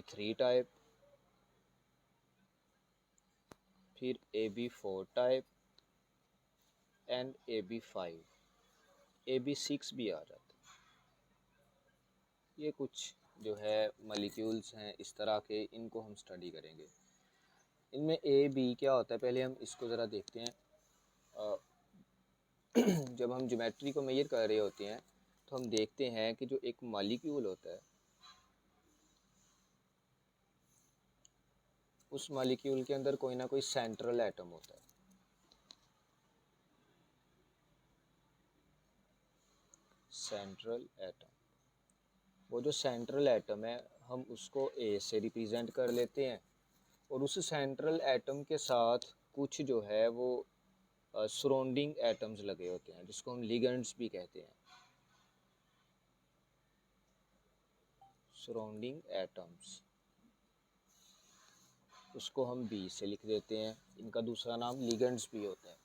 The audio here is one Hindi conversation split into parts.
AB3 टाइप, फिर AB4 type and AB5, AB6 भी आ जाता है। ये कुछ जो है मॉलिक्यूल्स हैं इस तरह के, इनको हम स्टडी करेंगे। इनमें ए बी क्या होता है, पहले हम इसको ज़रा देखते हैं। जब हम ज्योमेट्री को मेजर कर रहे होते हैं तो हम देखते हैं कि जो एक मॉलिक्यूल होता है, उस मॉलिक्यूल के अंदर कोई ना कोई सेंट्रल एटम होता है। सेंट्रल एटम, वो जो सेंट्रल एटम है हम उसको ए से रिप्रेजेंट कर लेते हैं, और उस सेंट्रल एटम के साथ कुछ जो है वो सराउंडिंग एटम्स लगे होते हैं, जिसको हम लिगेंड्स भी कहते हैं। सराउंडिंग एटम्स, उसको हम बी से लिख देते हैं। इनका दूसरा नाम लिगेंड्स भी होता है।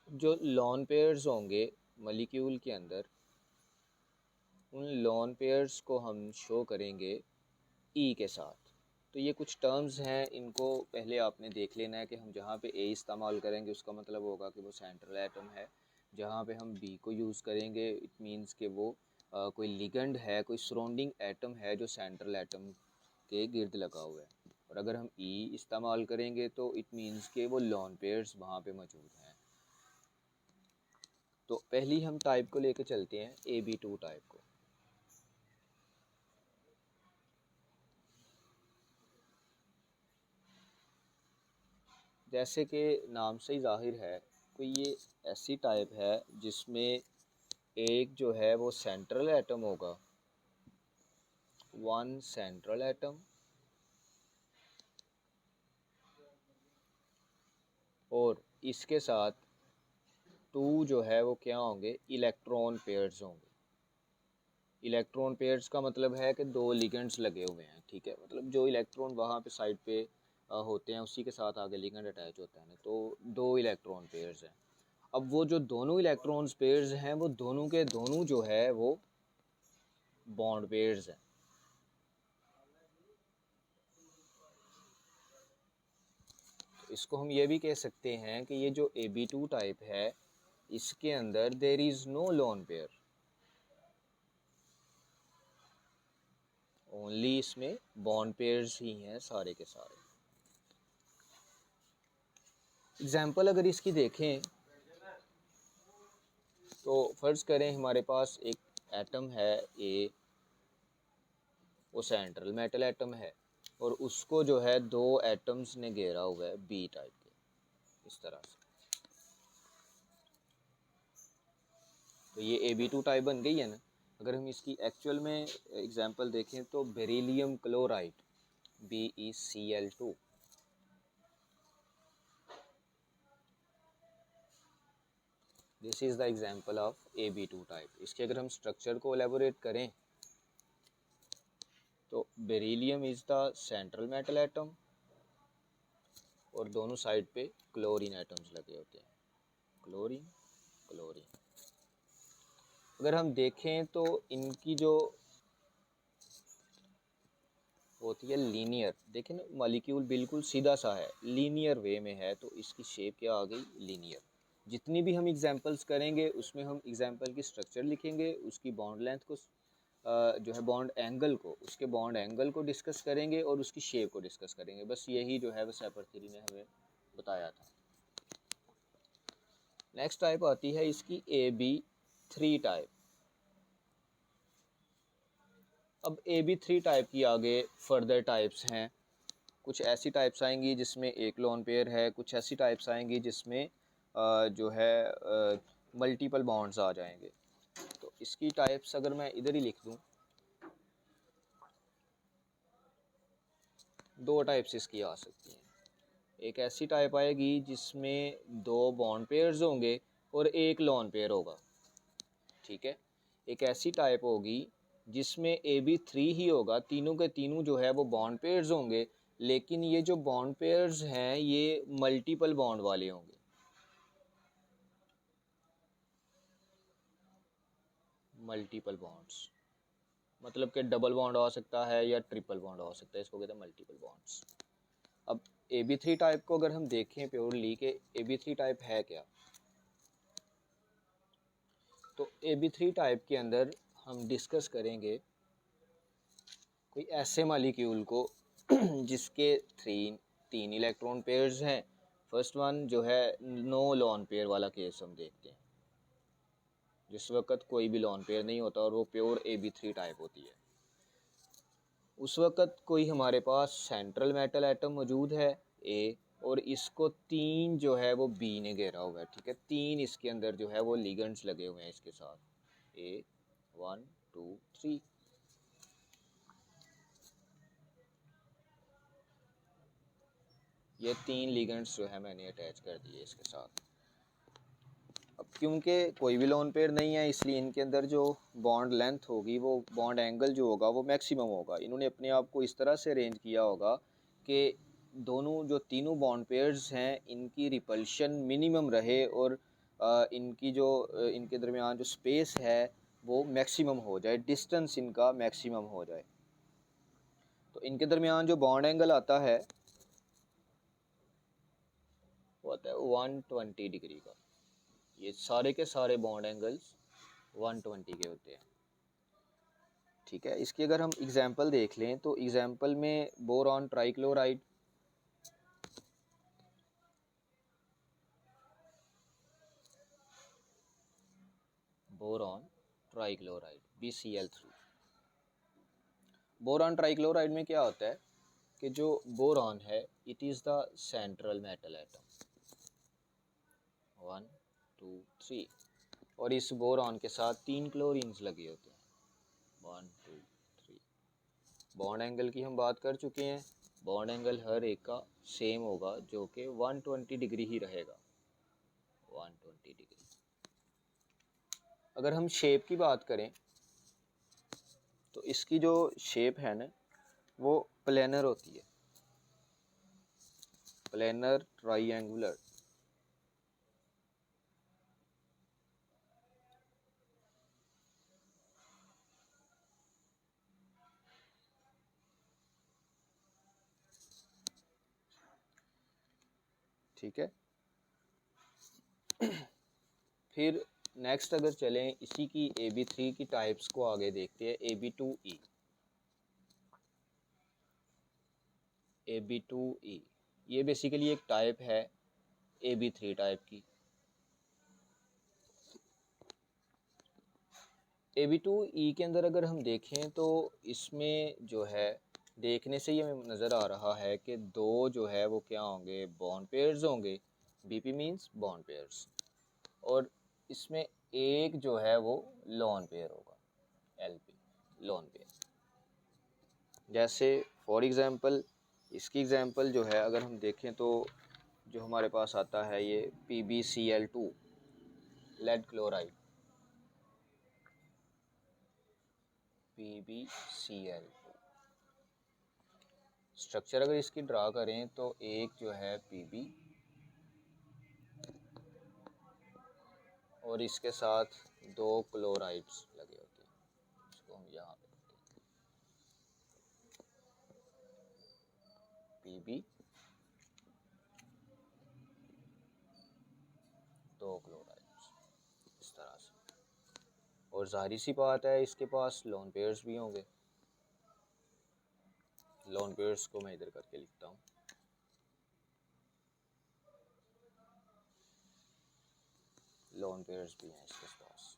जो लॉन पेयर्स होंगे मॉलिक्यूल के अंदर, उन लॉन पेयर्स को हम शो करेंगे ई के साथ। तो ये कुछ टर्म्स हैं, इनको पहले आपने देख लेना है कि हम जहाँ पे ए इस्तेमाल करेंगे उसका मतलब होगा कि वो सेंट्रल एटम है। जहाँ पे हम बी को यूज़ करेंगे इट मीन्स कि वो कोई लिगेंड है, कोई सराउंडिंग एटम है जो सेंट्रल एटम के गिर्द लगा हुआ है। और अगर हम ई इस्तेमाल करेंगे तो इट मीन्स के वो लॉन पेयर्स वहाँ पे मौजूद हैं। तो पहली हम टाइप को लेके चलते हैं, AB2 टाइप को। जैसे कि नाम से ही जाहिर है, कोई ये ऐसी टाइप है जिसमें एक जो है वो सेंट्रल एटम होगा, वन सेंट्रल एटम, और इसके साथ टू जो है वो क्या होंगे, इलेक्ट्रॉन पेयर्स होंगे। इलेक्ट्रॉन पेयर्स का मतलब है कि दो लिगेंड्स लगे हुए हैं, ठीक है। मतलब जो इलेक्ट्रॉन वहाँ पे साइड पे होते हैं उसी के साथ आगे लिगेंड अटैच होता है ना, तो दो इलेक्ट्रॉन पेयर्स हैं। अब वो जो दोनों इलेक्ट्रॉन्स पेयर्स हैं वो दोनों के दोनों जो है वो बॉन्ड पेयर्स हैं। तो इसको हम ये भी कह सकते हैं कि ये जो AB2 टाइप है इसके अंदर there is no lone pair, only इसमें बॉन्ड पेयर्स ही हैं सारे के सारे। एग्जाम्पल अगर इसकी देखें तो फ़र्ज़ करें हमारे पास एक एटम है ए, वो सेंट्रल मेटल एटम है, और उसको जो है दो एटम्स ने घेरा हुआ है बी टाइप के, इस तरह से। तो ये AB2 टाइप बन गई है ना। अगर हम इसकी एक्चुअल में एग्जांपल देखें तो beryllium chloride BeCl2, this is the example of AB2 type. इसके अगर हम स्ट्रक्चर को एलेबोरेट करें तो beryllium is the central metal atom, और दोनों साइड पे क्लोरीन एटम्स लगे होते हैं, क्लोरीन क्लोरीन। अगर हम देखें तो इनकी जो होती है लीनियर, देखें ना मॉलिक्यूल बिल्कुल सीधा सा है, लीनियर वे में है, तो इसकी शेप क्या आ गई, लीनियर। जितनी भी हम एग्जांपल्स करेंगे उसमें हम एग्जांपल की स्ट्रक्चर लिखेंगे, उसकी बॉन्ड लेंथ को जो है बॉन्ड एंगल को, उसके बॉन्ड एंगल को डिस्कस करेंगे और उसकी शेप को डिस्कस करेंगे। बस यही जो है वो सेपर थ्योरी ने हमें बताया था। नेक्स्ट टाइप आती है इसकी AB3 टाइप। अब AB3 टाइप की आगे फर्दर टाइप्स हैं। कुछ ऐसी टाइप्स आएंगी जिसमें एक लोन पेयर है, कुछ ऐसी टाइप्स आएंगी जिसमें जो है मल्टीपल बॉन्ड्स आ जाएंगे। तो इसकी टाइप्स अगर मैं इधर ही लिख दूं, दो टाइप्स इसकी आ सकती हैं। एक ऐसी टाइप आएगी जिसमें दो बॉन्ड पेयर्स होंगे और एक लोन पेयर होगा, ठीक है। एक ऐसी टाइप होगी जिसमें AB3 ही होगा, तीनों के तीनों जो है वो बॉन्ड पेयर्स होंगे, लेकिन ये जो बॉन्ड पेयर्स हैं ये मल्टीपल बॉन्ड वाले होंगे, मल्टीपल बॉन्ड्स। मतलब कि डबल बॉन्ड हो सकता है या ट्रिपल बॉन्ड हो सकता है, इसको कहते हैं मल्टीपल बॉन्ड्स। अब AB3 टाइप को अगर हम देखें प्योरली कि AB3 टाइप है क्या, तो AB3 टाइप के अंदर हम डिस्कस करेंगे कोई ऐसे मालिक्यूल को जिसके तीन इलेक्ट्रॉन पेयर्स हैं। फर्स्ट वन जो है नो लॉन पेयर वाला केस हम देखते हैं, जिस वक्त कोई भी लॉन पेयर नहीं होता और वो प्योर AB3 टाइप होती है। उस वक्त कोई हमारे पास सेंट्रल मेटल एटम मौजूद है ए, और इसको तीन जो है वो बी ने घेरा हुआ है, ठीक है। तीन इसके अंदर जो है वो लिगेंड्स लगे हुए हैं इसके साथ, ए 1 2 3। ये तीन लिगेंड्स जो है मैंने अटैच कर दिए इसके साथ। अब क्योंकि कोई भी लोन पेयर नहीं है, इसलिए इनके अंदर जो बॉन्ड लेंथ होगी, वो बॉन्ड एंगल जो होगा वो मैक्सिमम होगा। इन्होंने अपने आप को इस तरह से अरेंज किया होगा कि दोनों जो तीनों बॉन्ड पेयर्स हैं इनकी रिपल्शन मिनिमम रहे, और इनके दरमियान जो स्पेस है वो मैक्सिमम हो जाए, डिस्टेंस इनका मैक्सिमम हो जाए। तो इनके दरमियान जो बॉन्ड एंगल आता है वो आता है 120 डिग्री का। ये सारे के सारे बॉन्ड एंगल्स 120 के होते हैं, ठीक है। इसकी अगर हम एग्जांपल देख लें तो एग्जांपल में boron trichloride, boron trichloride BCl3। Boron trichloride में क्या होता है कि जो बोरॉन है it is the central metal atom 1 2 3, और इस बोरॉन के साथ तीन क्लोरीन्स लगे होते हैं 1 2 3। बॉन्ड एंगल की हम बात कर चुके हैं, बॉन्ड एंगल हर एक का सेम होगा जो कि 120 डिग्री ही रहेगा, 120 डिग्री। अगर हम शेप की बात करें तो इसकी जो शेप है ना वो प्लेनर होती है, प्लेनर ट्राइएंगुलर। ठीक है। फिर नेक्स्ट अगर चलें इसी की AB3 की टाइप्स को आगे देखते हैं। AB2E, AB2E ये बेसिकली एक टाइप है AB3 टाइप की। AB2E के अंदर अगर हम देखें तो इसमें जो है देखने से ये नज़र आ रहा है कि दो जो है वो क्या होंगे, बॉन्ड पेयर्स होंगे। BP मीन्स बॉन्ड पेयर्स, और इसमें एक जो है वो लोन पेयर होगा, LP लोन पेयर। जैसे फॉर एग्ज़ाम्पल इसकी एग्ज़ाम्पल जो है अगर हम देखें तो जो हमारे पास आता है ये PbCl2 lead chloride, PbCl2 structure अगर इसकी ड्रा करें तो एक जो है Pb और इसके साथ दो क्लोराइड्स लगे होते हैं, इसको हम यहाँ पे Pb दो क्लोराइड्स इस तरह से, और जाहिर सी बात है इसके पास लोन पेयर्स भी होंगे। लोन पेयर्स को मैं इधर करके लिखता हूँ, लोन पेयर्स भी हैं इसके पास,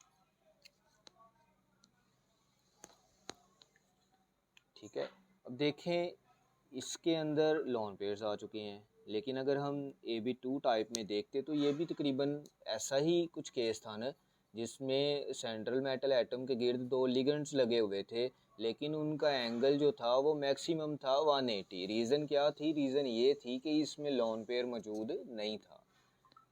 ठीक है। अब देखें इसके अंदर लोन पेयर्स आ चुके हैं, लेकिन अगर हम AB2 टाइप में देखते तो ये भी तकरीबन ऐसा ही कुछ केस था ना, जिसमें सेंट्रल मेटल एटम के गिर्द दो लिगेंड्स लगे हुए थे, लेकिन उनका एंगल जो था वो मैक्सिमम था 180। रीज़न क्या थी? रीज़न ये थी कि इसमें लोन पेयर मौजूद नहीं था,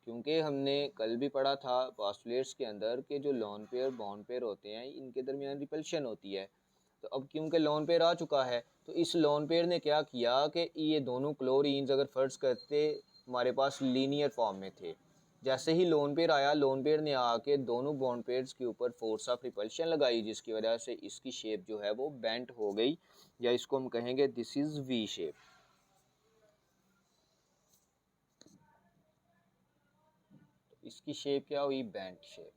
क्योंकि हमने कल भी पढ़ा था पास्टुलेट्स के अंदर कि जो लोन पेयर बॉन्ड पेयर होते हैं इनके दरमियान रिपल्शन होती है। तो अब क्योंकि लोन पेयर आ चुका है तो इस लोन पेयर ने क्या किया कि ये दोनों क्लोरीन्स अगर फर्ज करते हमारे पास लीनियर फॉर्म में थे, जैसे ही लोन पेयर आया, लोन पेयर ने आके दोनों बॉन्ड पेयर्स के ऊपर फोर्स ऑफ रिपल्शन लगाई, जिसकी वजह से इसकी शेप जो है वो बेंट हो गई, या इसको हम कहेंगे दिस इज वी शेप। इसकी शेप क्या हुई? Bent shape.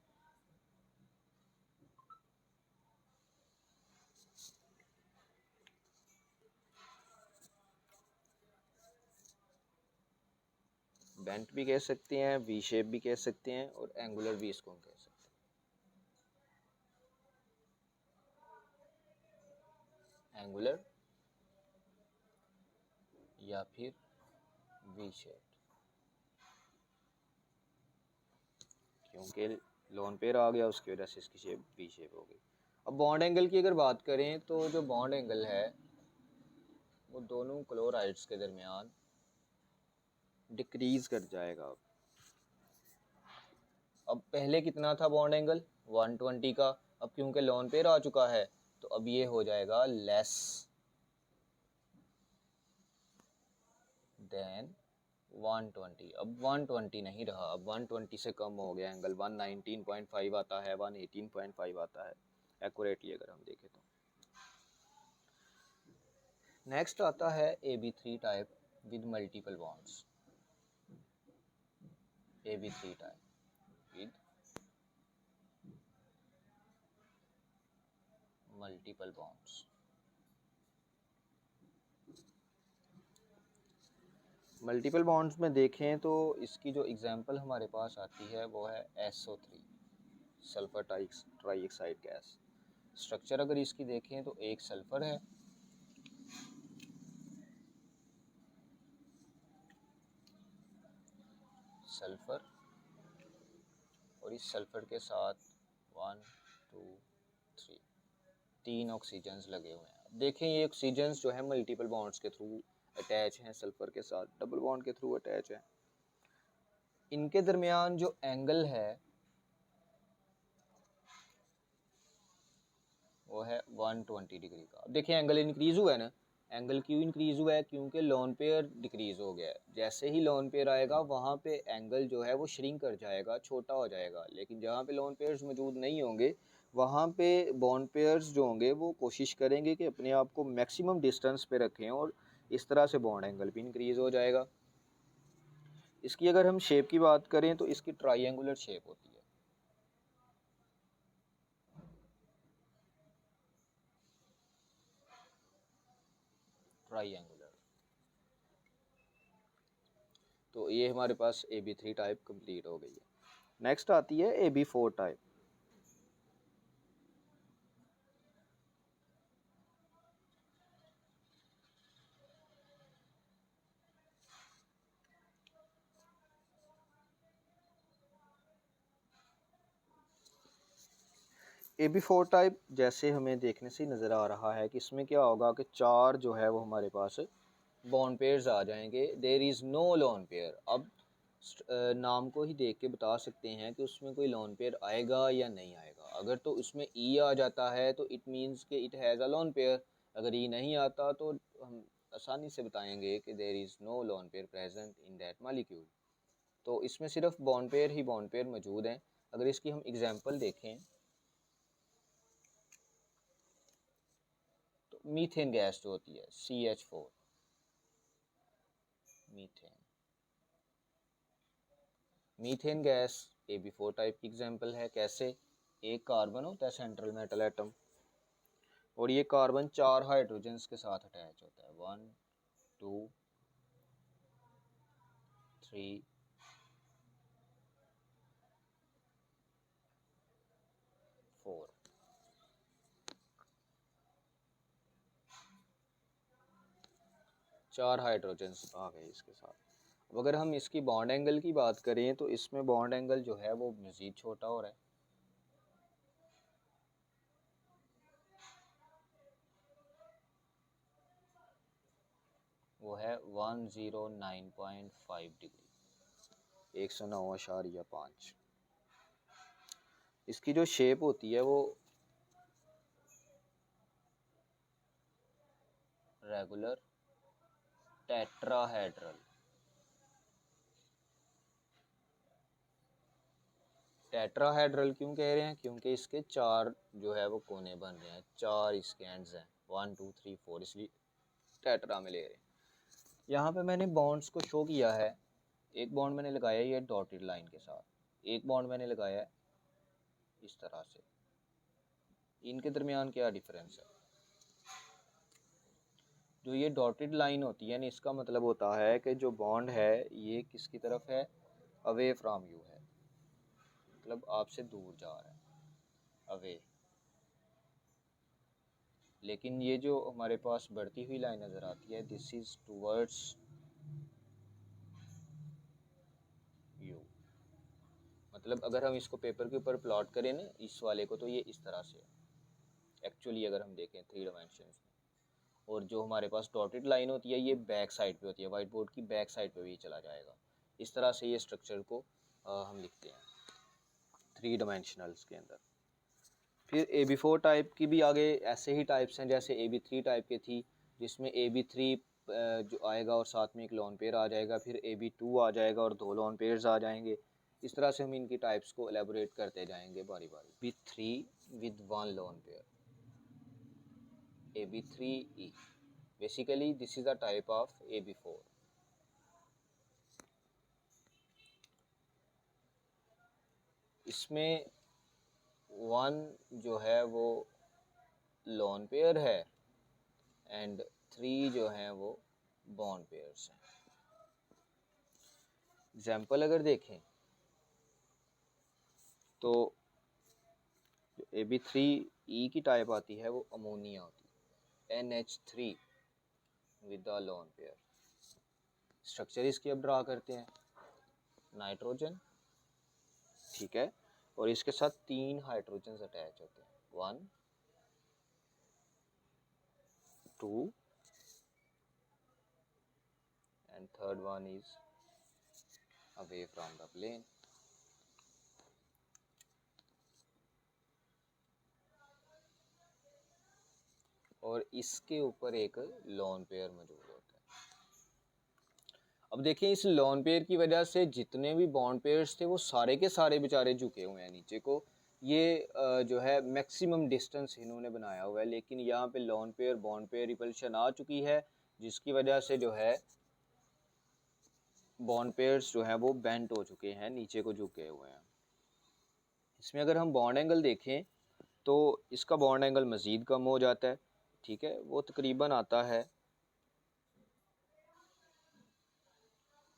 बेंट भी कह सकते हैं, वी शेप भी कह सकते हैं, और एंगुलर भी इसको हम कह सकते हैं। एंगुलर या फिर वी शेप, क्योंकि लोन पेयर आ गया उसकी वजह से इसकी शेप वी शेप हो गई। अब बॉन्ड एंगल की अगर बात करें तो जो बॉन्ड एंगल है वो दोनों क्लोराइड्स के दरमियान डिक्रीज कर जाएगा। अब पहले कितना था बॉन्ड एंगल? 120 का। अब क्योंकि लोन पेयर आ चुका है तो अब ये हो जाएगा लेस देन 120। अब 120 नहीं रहा, अब 120 से कम हो गया एंगल, 119.5 आता है, 118.5 आता है एक्यूरेटली अगर हम देखें तो। नेक्स्ट आता है AB3 type with multiple bonds. AB3 type with multiple bonds. Multiple bonds में देखें तो इसकी जो एग्जांपल हमारे पास आती है वो है SO3, sulphur trioxide gas. Structure अगर इसकी देखें तो एक सल्फर है, सल्फर, और इस सल्फर के साथ 1 2 3 तीन ऑक्सीजन्स लगे हुए हैं। देखें ये ऑक्सीजन्स जो है मल्टीपल बॉन्ड्स के थ्रू अटैच हैं, सल्फर के साथ डबल बॉन्ड के थ्रू अटैच है। इनके दरमियान जो एंगल है वो है 120 डिग्री का। देखिए एंगल इंक्रीज हुआ है ना, एंगल क्यों इंक्रीज हुआ है? क्योंकि लोन पेयर डिक्रीज हो गया है। जैसे ही लोन पेयर आएगा वहाँ पे एंगल जो है वो श्रिंक कर जाएगा, छोटा हो जाएगा, लेकिन जहाँ पे लोन पेयर्स मौजूद नहीं होंगे वहाँ पे बॉन्ड पेयर्स जो होंगे वो कोशिश करेंगे कि अपने आप को मैक्सिमम डिस्टेंस पे रखें, और इस तरह से बॉन्ड एंगल भी इंक्रीज हो जाएगा। इसकी अगर हम शेप की बात करें तो इसकी ट्राइंगुलर शेप होती है। ट्राइंगुलर। तो ये हमारे पास AB3 टाइप कंप्लीट हो गई है। नेक्स्ट आती है AB4 टाइप। AB4 टाइप जैसे हमें देखने से नज़र आ रहा है कि इसमें क्या होगा कि चार जो है वो हमारे पास बॉन्ड पेयर्स आ जाएंगे। There is no lone pair. अब नाम को ही देख के बता सकते हैं कि उसमें कोई लोन पेयर आएगा या नहीं आएगा। अगर तो उसमें ई आ जाता है तो इट मीन्स कि it has a lone pair. अगर ई नहीं आता तो हम आसानी से बताएंगे कि there is no lone pair present in that molecule. तो इसमें सिर्फ बॉन्ड पेयर ही बॉन्ड पेयर मौजूद हैं। अगर इसकी हम एग्जांपल देखें तो मीथेन गैस जो होती है CH4, methane. Methane gas AB4 type की एग्जांपल है। कैसे? एक कार्बन होता है सेंट्रल मेटल एटम, और ये कार्बन चार हाइड्रोजन्स के साथ अटैच होता है, 1 2 3 4। चार हाइड्रोजन्स आ गए इसके साथ। अब अगर हम इसकी बॉन्ड एंगल की बात करें तो इसमें बॉन्ड एंगल जो है वो मज़ीद छोटा हो रहा है। वो है 109.5 डिग्री, 109.5। इसकी जो शेप होती है वो रेगुलर टेट्राहेड्रल। टेट्राहेड्रल क्यों कह रहे हैं? क्योंकि इसके 4 जो है वो कोने बन रहे हैं, 4 इसके एंड्स हैं, 1 2 3 4, इसलिए टेट्रा में ले रहे हैं। यहाँ पे मैंने बॉन्ड्स को शो किया है। एक बॉन्ड मैंने लगाया ये डॉटेड लाइन के साथ, एक बॉन्ड मैंने लगाया है इस तरह से। इनके दरमियान क्या डिफरेंस है? जो ये डॉटेड लाइन होती है ना, इसका मतलब होता है कि जो बॉन्ड है ये किसकी तरफ है? अवे फ्रॉम यू है, मतलब आपसे दूर जा रहा है, अवे। लेकिन ये जो हमारे पास बढ़ती हुई लाइन नज़र आती है, दिस इज़ टूवर्ड्स यू। मतलब अगर हम इसको पेपर के ऊपर प्लॉट करें ना इस वाले को, तो ये इस तरह से है एक्चुअली, अगर हम देखें 3 डायमेंशंस में। और जो हमारे पास डॉटेड लाइन होती है ये बैक साइड पे होती है, वाइट बोर्ड की बैक साइड पे भी चला जाएगा। इस तरह से ये स्ट्रक्चर को हम लिखते हैं 3 डायमेंशनल्स के अंदर। फिर AB4 टाइप की भी आगे ऐसे ही टाइप्स हैं, जैसे AB3 टाइप की थी, जिसमें AB3 जो आएगा और साथ में एक लोन पेयर आ जाएगा, फिर AB2 आ जाएगा और 2 लोन पेयर्स आ जाएंगे। इस तरह से हम इनकी टाइप्स को एलेबोरेट करते जाएंगे बारी बारी। AB3 with 1 lone pair, AB3E। Basically this is the type of AB4। इसमें 1 जो है वो लोन पेयर है एंड 3 जो हैं वो बॉन्ड पेयर्स हैं। एग्जाम्पल अगर देखें तो जो AB3E की टाइप आती है वो अमोनिया होती है, NH3 with the lone pair. Structure इसकी अब ड्रा करते हैं, नाइट्रोजन, ठीक है, और इसके साथ 3 हाइड्रोजन अटैच होते हैं, 1 2 and third one is away from the plane। और इसके ऊपर एक लोन पेयर मौजूद होता है। अब देखिए इस लोन पेयर की वजह से जितने भी बॉन्ड पेयर्स थे वो सारे के सारे बेचारे झुके हुए हैं नीचे को। ये जो है मैक्सिमम डिस्टेंस इन्होंने बनाया हुआ है, लेकिन यहाँ पे lone pair bond pair repulsion आ चुकी है, जिसकी वजह से जो है बॉन्ड पेयर्स जो है वो बेंट हो चुके हैं, नीचे को झुके हुए हैं। इसमें अगर हम बॉन्ड एंगल देखें तो इसका बॉन्ड एंगल मज़ीद कम हो जाता है, ठीक है, वो तकरीबन आता है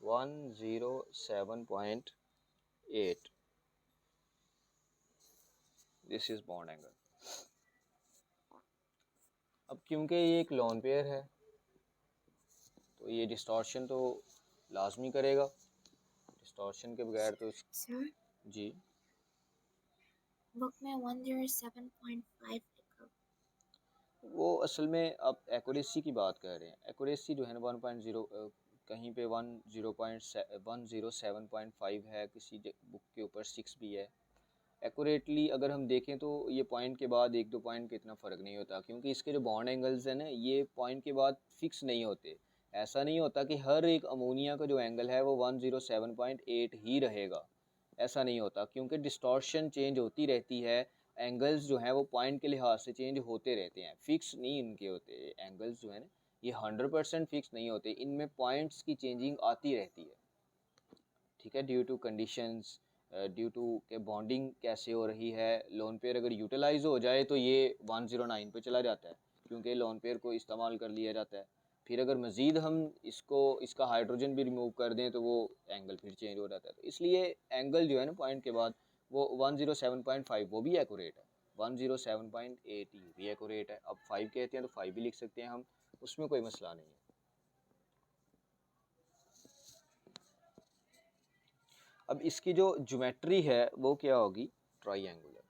107.8। This is bond angle. अब क्योंकि ये एक लोन पेयर है तो ये डिस्टॉर्शन तो लाजमी करेगा, डिस्टॉर्शन के बगैर तो सर जी बुक में 107.5 लिखा। वो असल में आप एक्यूरेसी की बात कर रहे हैं। एक्यूरेसी जो है ना 1.0, कहीं पे 107.5 है, किसी बुक के ऊपर 6 भी है। एक्यूरेटली अगर हम देखें तो ये पॉइंट के बाद 1-2 पॉइंट का इतना फ़र्क नहीं होता, क्योंकि इसके जो बॉन्ड एंगल्स हैं ना ये पॉइंट के बाद फिक्स नहीं होते। ऐसा नहीं होता कि हर एक अमोनिया का जो एंगल है वो 107.8 ही रहेगा, ऐसा नहीं होता, क्योंकि डिस्टॉर्शन चेंज होती रहती है। एंगल्स जो हैं वो पॉइंट के लिहाज से चेंज होते रहते हैं, फिक्स नहीं इनके होते एंगल्स जो है ना, ये 100% फिक्स नहीं होते, इनमें पॉइंट्स की चेंजिंग आती रहती है, ठीक है, due to conditions, due to के बॉन्डिंग कैसे हो रही है। लोन पेयर अगर यूटिलाइज हो जाए तो ये 109 पे चला जाता है, क्योंकि लोन पेयर को इस्तेमाल कर लिया जाता है। फिर अगर मज़ीद हम इसका हाइड्रोजन भी रिमूव कर दें तो वो एंगल फिर चेंज हो जाता है। तो इसलिए एंगल जो है ना पॉइंट के बाद वो 107.5 वो भी एक्यूरेट है, 107.8 ये भी एक्यूरेट है। अब 5 कहते हैं तो 5 भी लिख सकते हैं हम, उसमें कोई मसला नहीं है। अब इसकी जो ज्योमेट्री है वो क्या होगी? ट्राइंगुलर।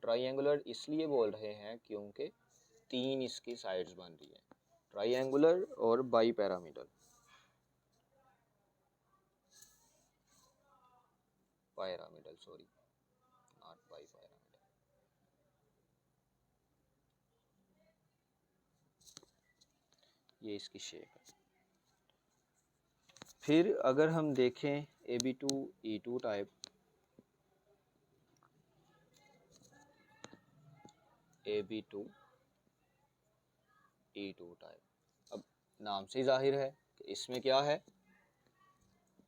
ट्राइंगुलर इसलिए बोल रहे हैं क्योंकि 3 इसकी साइड्स बन रही है, ट्राइंगुलर और by pyramidal, pyramidal sorry, not by pyramidal. ये इसकी शेप है। फिर अगर हम देखें Ab2E2 टाइप, Ab2E2 टाइप, अब नाम से ही जाहिर है कि इसमें क्या है,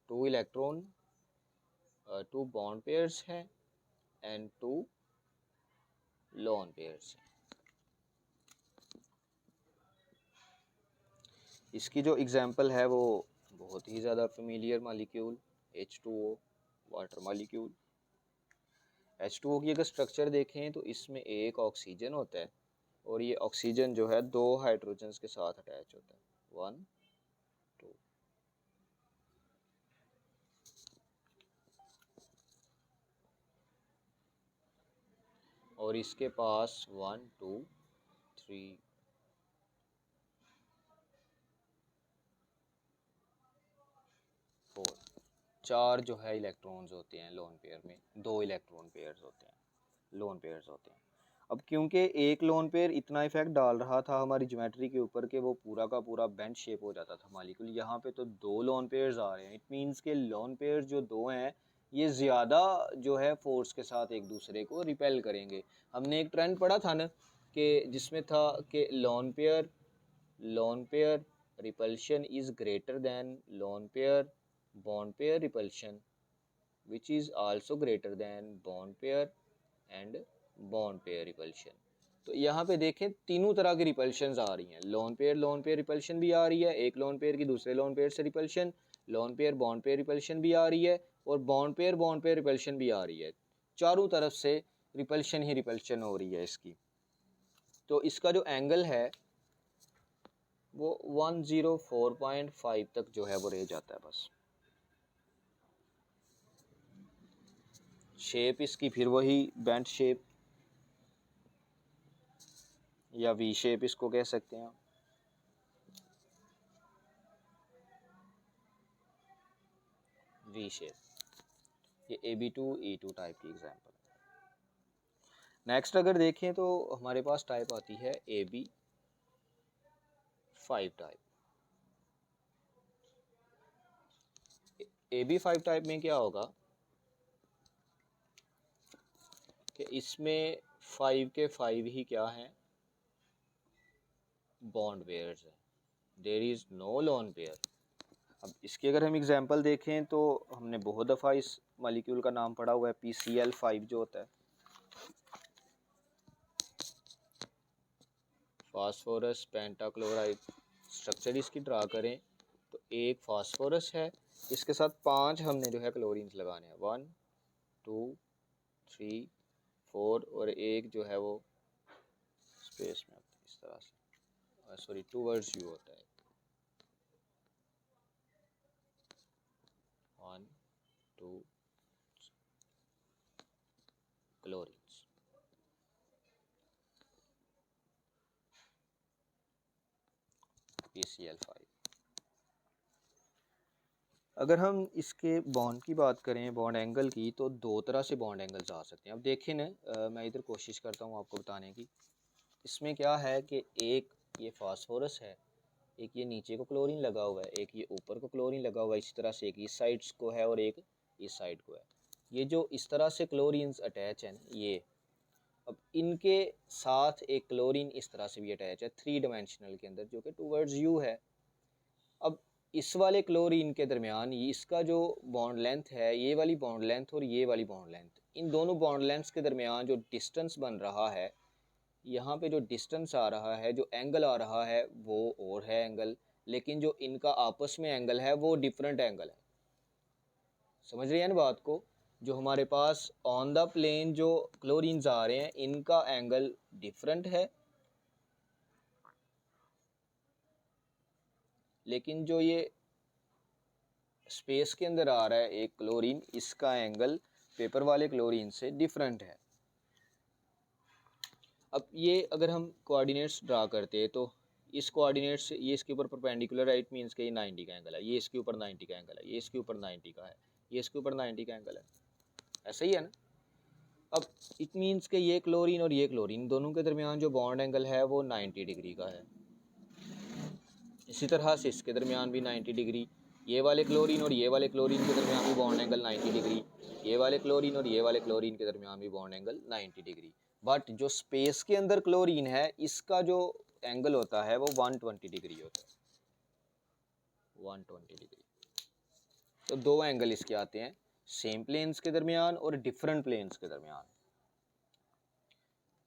2 इलेक्ट्रॉन, 2 बॉन्ड पेयर्स हैं एंड 2 लोन पेयर्स हैं। इसकी जो एग्जांपल है वो बहुत ही ज़्यादा familiar molecule H2O, water molecule. H2O की अगर स्ट्रक्चर देखें तो इसमें एक ऑक्सीजन होता है और ये ऑक्सीजन जो है 2 हाइड्रोजन्स के साथ अटैच होता है, 1 2। और इसके पास 1 2 3 4 4 जो है इलेक्ट्रॉन्स होते हैं लोन पेयर में, 2 इलेक्ट्रॉन पेयर्स होते हैं, लोन पेयर्स होते हैं। अब क्योंकि एक लोन पेयर इतना इफेक्ट डाल रहा था हमारी ज्योमेट्री के ऊपर कि वो पूरा का पूरा बेंच शेप हो जाता था मॉलिक्यूल, यहाँ पे तो 2 लोन पेयर्स आ रहे हैं। इट मीन्स के लोन पेयर्स जो 2 हैं ये ज़्यादा जो है फोर्स के साथ एक दूसरे को रिपेल करेंगे। हमने एक ट्रेंड पढ़ा था ना कि जिसमें था कि lone pair repulsion is greater than loan pair bond pair repulsion which is also greater than bond pair and bond pair repulsion। तो यहाँ पे देखें तीनों तरह की रिपल्शन आ रही हैं, लोन पेयर रिपल्शन भी आ रही है, एक लोन पेयर की दूसरे लोन पेयर से repulsion, loan pair bond pair repulsion भी आ रही है और बॉन्ड पेयर रिपल्शन भी आ रही है। चारों तरफ से रिपल्शन ही रिपल्शन हो रही है इसकी। तो इसका जो एंगल है वो 104.5 तक जो है वो रह जाता है बस। शेप इसकी फिर वही बेंट शेप या वी शेप इसको कह सकते हैं। वी शेप, ये Ab2E2 टाइप की एग्जांपल है। नेक्स्ट अगर देखें तो हमारे पास टाइप आती है Ab5 टाइप। Ab5 टाइप में क्या होगा कि इसमें 5 के 5 ही क्या हैं, बॉन्ड पेयर्स है, there is no lone pair. अब इसकी अगर हम एग्जांपल देखें तो हमने बहुत दफ़ा इस मॉलिक्यूल का नाम पढ़ा हुआ है, PCl5 जो होता है, फास्फोरस पेंटाक्लोराइड। स्ट्रक्चर इसकी ड्रा करें तो एक फास्फोरस है, इसके साथ 5 हमने जो है क्लोरीन्स लगाने हैं, 1 2 3 4 और एक जो है वो स्पेस में इस तरह से, सॉरी टूवर्ड्स यू होता है, 1 2 क्लोरीन्स। PCl5। अगर हम इसके बॉन्ड की बात करें, बॉन्ड एंगल की, तो 2 तरह से बॉन्ड एंगल्स आ सकते हैं। अब देखें ना, मैं इधर कोशिश करता हूँ आपको बताने की। इसमें क्या है कि एक ये फास्फोरस है, एक ये नीचे को क्लोरीन लगा हुआ है, एक ये ऊपर को क्लोरीन लगा हुआ है, इसी तरह से एक इस साइड्स को है और एक इस साइड को है। ये जो इस तरह से क्लोरीन्स अटैच हैं ये, अब इनके साथ एक क्लोरीन इस तरह से भी अटैच है 3 डायमेंशनल के अंदर जो कि टूवर्ड्स यू है। अब इस वाले क्लोरीन के दरमियान इसका जो बॉन्ड लेंथ है, ये वाली बॉन्ड लेंथ और ये वाली बॉन्ड लेंथ, इन दोनों बॉन्ड लेंथ्स के दरमियान जो डिस्टेंस बन रहा है, यहाँ पे जो डिस्टेंस आ रहा है, जो एंगल आ रहा है वो और है एंगल, लेकिन जो इनका आपस में एंगल है वो डिफरेंट एंगल है। समझ रहे हैं ना बात को? जो हमारे पास ऑन द प्लेन जो क्लोरीन्स आ रहे हैं इनका एंगल डिफरेंट है, लेकिन जो ये स्पेस के अंदर आ रहा है एक क्लोरीन, इसका एंगल पेपर वाले क्लोरीन से डिफरेंट है। अब ये अगर हम कोऑर्डिनेट्स ड्रा करते हैं तो इस कोऑर्डिनेट से ये इसके ऊपर परपेंडिकुलर है, इट मीन्स कि ये 90 का एंगल है, ये इसके ऊपर 90 का एंगल है, ये इसके ऊपर 90 का है, ये इसके ऊपर 90 का एंगल है, ऐसा ही है ना। अब इट मीन्स कि ये क्लोरीन और ये क्लोरीन दोनों के दरमियान जो बॉन्ड एंगल है वो 90 डिग्री का है। इसी तरह से इसके दरमियान भी 90 डिग्री, ये वाले क्लोरीन और ये वाले क्लोरीन के दरमियान भी बॉन्ड एंगल 90 डिग्री, ये वाले क्लोरीन और ये वाले क्लोरीन के दरमियान भी बॉन्ड एंगल 90 डिग्री। बट जो स्पेस के अंदर क्लोरीन है इसका जो एंगल होता है वो 120 डिग्री होता है, 120 डिग्री। तो दो एंगल इसके आते हैं, सेम प्लेन्स के दरमियान और डिफरेंट प्लेन्स के दरमियान।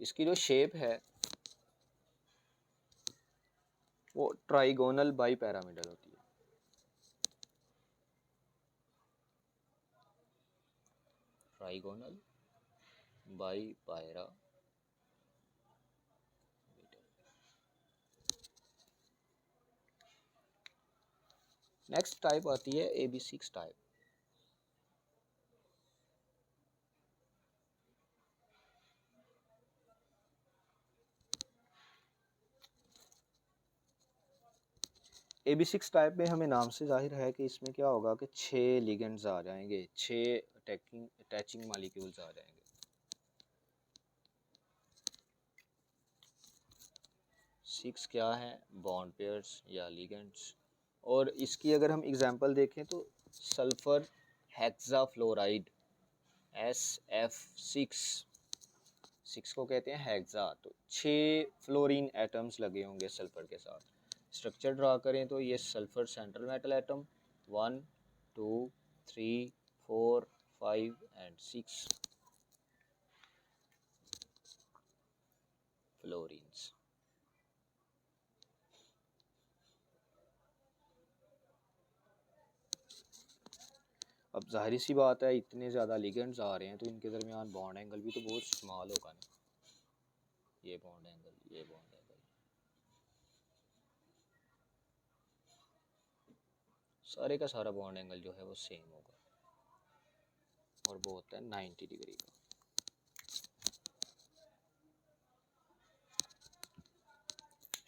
इसकी जो शेप है वो ट्राइगोनल बाई पैरामिडल होती है। Trigonal by para. Next type आती है AB6 टाइप। AB6 टाइप में हमें नाम से जाहिर है कि इसमें क्या होगा कि 6 लिगेंड्स आ जाएंगे, 6 अटैचिंग मॉलिक्यूल्स आ जाएंगे। सिक्स क्या है, बॉन्ड पेयर्स या लिगेंड्स। और इसकी अगर हम एग्जांपल देखें तो सल्फर हेक्साफ्लोराइड SF6, 6 को कहते हैं हेक्सा। तो 6 फ्लोरीन एटम्स लगे होंगे सल्फर के साथ। स्ट्रक्चर ड्रा करें तो ये sulphur central metal atom 1 2 3 4 5 and 6 fluorines. अब जाहिर सी बात है इतने ज़्यादा लिगेंड्स आ रहे हैं तो इनके दरमियान बॉन्ड एंगल भी तो बहुत इस्तेमाल होगा ना। ये बॉन्ड एंगल, ये बॉन्ड एंगल, सारे का सारा बॉन्ड एंगल जो है वो सेम होगा और वो होता है 90 डिग्री का।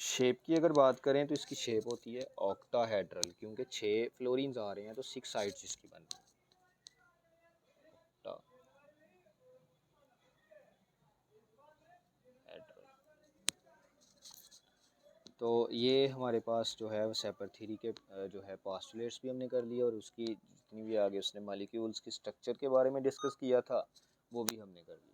शेप की अगर बात करें तो इसकी शेप होती है ऑक्टाहेड्रल, क्योंकि 6 फ्लोरीन्स आ रहे हैं तो 6 साइड्स इसकी बन रही है। तो ये हमारे पास जो है सेपर थ्योरी के जो है पोस्टुलेट्स भी हमने कर लिए और उसकी जितनी भी आगे उसने मॉलिक्यूल्स की स्ट्रक्चर के बारे में डिस्कस किया था वो भी हमने कर लिया।